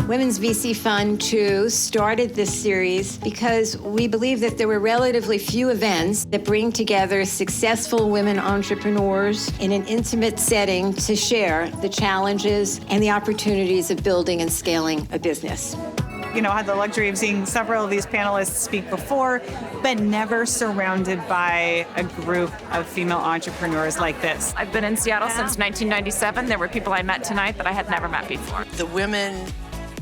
Women's VC Fund 2 started this series because we believe that there were relatively few events that bring together successful women entrepreneurs in an intimate setting to share the challenges and the opportunities of building and scaling a business. I had the luxury of seeing several of these panelists speak before, but never surrounded by a group of female entrepreneurs like this. I've been in Seattle since 1997. There were people I met tonight that I had never met before. The women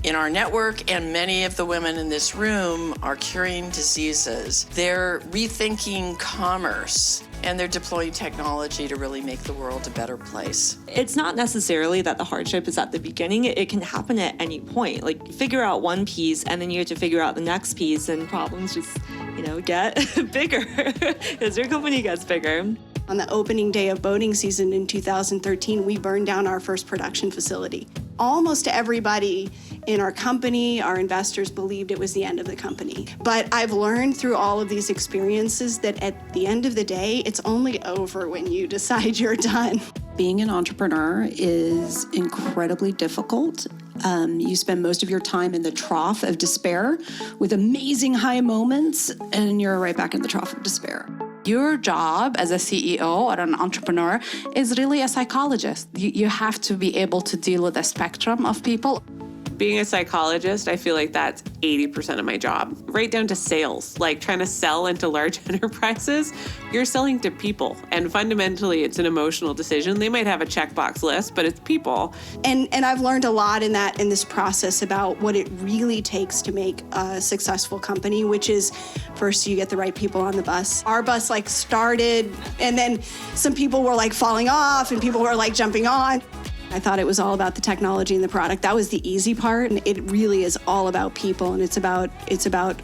in our network and many of the women in this room are curing diseases. They're rethinking commerce, and they're deploying technology to really make the world a better place. It's not necessarily that the hardship is at the beginning. It can happen at any point. Like, figure out one piece, and then you have to figure out the next piece, and problems just, get bigger as your company gets bigger. On the opening day of boating season in 2013, we burned down our first production facility. Almost everybody in our company, our investors, believed it was the end of the company. But I've learned through all of these experiences that at the end of the day, it's only over when you decide you're done. Being an entrepreneur is incredibly difficult. You spend most of your time in the trough of despair with amazing high moments, and you're right back in the trough of despair. Your job as a CEO or an entrepreneur is really a psychologist. You have to be able to deal with a spectrum of people. Being a psychologist, I feel like that's 80% of my job, right down to sales, like trying to sell into large enterprises. You're selling to people, and fundamentally, it's an emotional decision. They might have a checkbox list, but it's people. And I've learned a lot in this process about what it really takes to make a successful company, which is first you get the right people on the bus. Our bus started, and then some people were falling off, and people were jumping on. I thought it was all about the technology and the product. That was the easy part, and it really is all about people, and it's about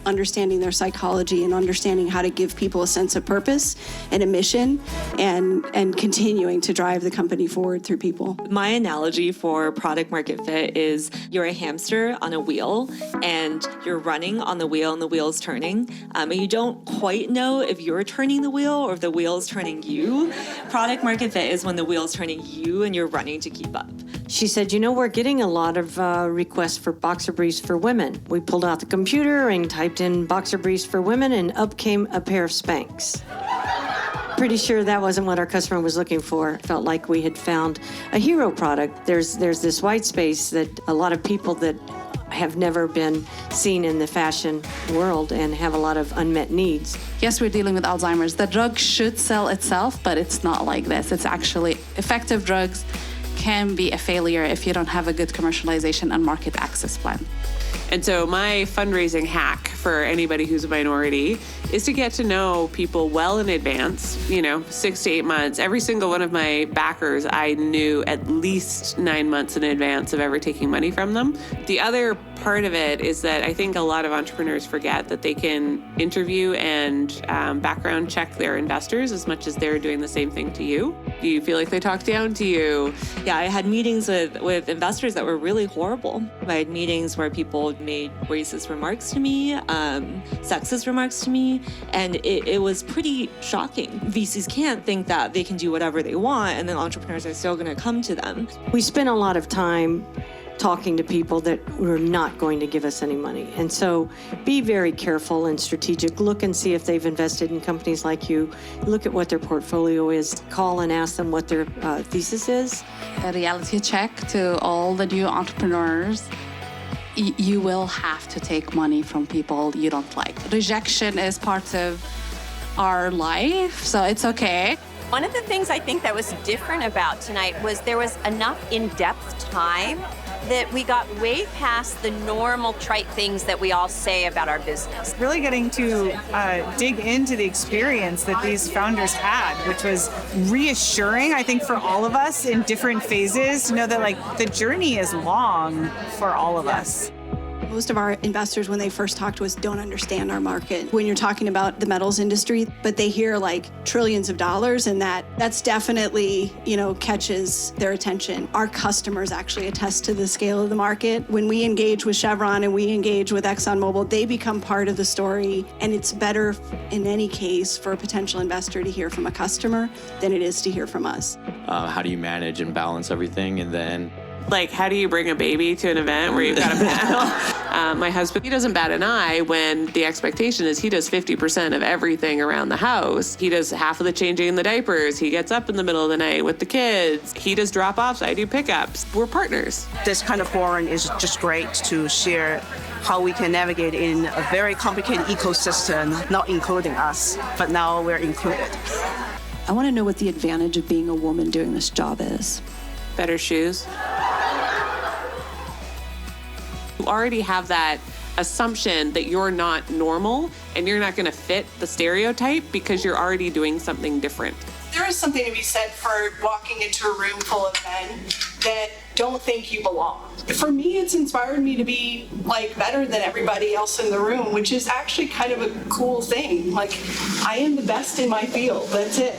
understanding their psychology and understanding how to give people a sense of purpose and a mission, and continuing to drive the company forward through people. My analogy for product market fit is you're a hamster on a wheel, and you're running on the wheel, and the wheel's turning, and you don't quite know if you're turning the wheel or if the wheel's turning you. Product market fit is when the wheel's turning you and you're running to keep up. She said, we're getting a lot of requests for boxer briefs for women. We pulled out the computer and typed in boxer briefs for women, and up came a pair of Spanx. Pretty sure that wasn't what our customer was looking for. Felt like we had found a hero product. There's this white space that a lot of people that have never been seen in the fashion world and have a lot of unmet needs. Yes, we're dealing with Alzheimer's. The drug should sell itself, but it's not like this. It's actually effective drugs can be a failure if you don't have a good commercialization and market access plan. And so my fundraising hack for anybody who's a minority is to get to know people well in advance, 6 to 8 months. Every single one of my backers, I knew at least 9 months in advance of ever taking money from them. The other part of it is that I think a lot of entrepreneurs forget that they can interview and background check their investors as much as they're doing the same thing to you. Do you feel like they talk down to you? Yeah, I had meetings with investors that were really horrible. I had meetings where people made racist remarks to me, sexist remarks to me, and it was pretty shocking. VCs can't think that they can do whatever they want, and then entrepreneurs are still going to come to them. We spent a lot of time talking to people that were not going to give us any money. And so be very careful and strategic. Look and see if they've invested in companies like you. Look at what their portfolio is. Call and ask them what their thesis is. A reality check to all the new entrepreneurs. You will have to take money from people you don't like. Rejection is part of our life, so it's okay. One of the things I think that was different about tonight was there was enough in-depth time that we got way past the normal trite things that we all say about our business. Really getting to dig into the experience that these founders had, which was reassuring, I think, for all of us in different phases to know that the journey is long for all of us. Most of our investors, when they first talk to us, don't understand our market. When you're talking about the metals industry, but they hear trillions of dollars, and that's definitely, catches their attention. Our customers actually attest to the scale of the market. When we engage with Chevron and we engage with ExxonMobil, they become part of the story, and it's better in any case for a potential investor to hear from a customer than it is to hear from us. How do you manage and balance everything? And then Like, how do you bring a baby to an event where you've got a panel? My husband, he doesn't bat an eye when the expectation is he does 50% of everything around the house. He does half of the changing in the diapers. He gets up in the middle of the night with the kids. He does drop-offs. I do pickups. We're partners. This kind of forum is just great to share how we can navigate in a very complicated ecosystem, not including us, but now we're included. I want to know what the advantage of being a woman doing this job is. Better shoes. You already have that assumption that you're not normal and you're not going to fit the stereotype because you're already doing something different. There is something to be said for walking into a room full of men that don't think you belong. For me, it's inspired me to be like better than everybody else in the room, which is actually kind of a cool thing. Like, I am the best in my field. That's it.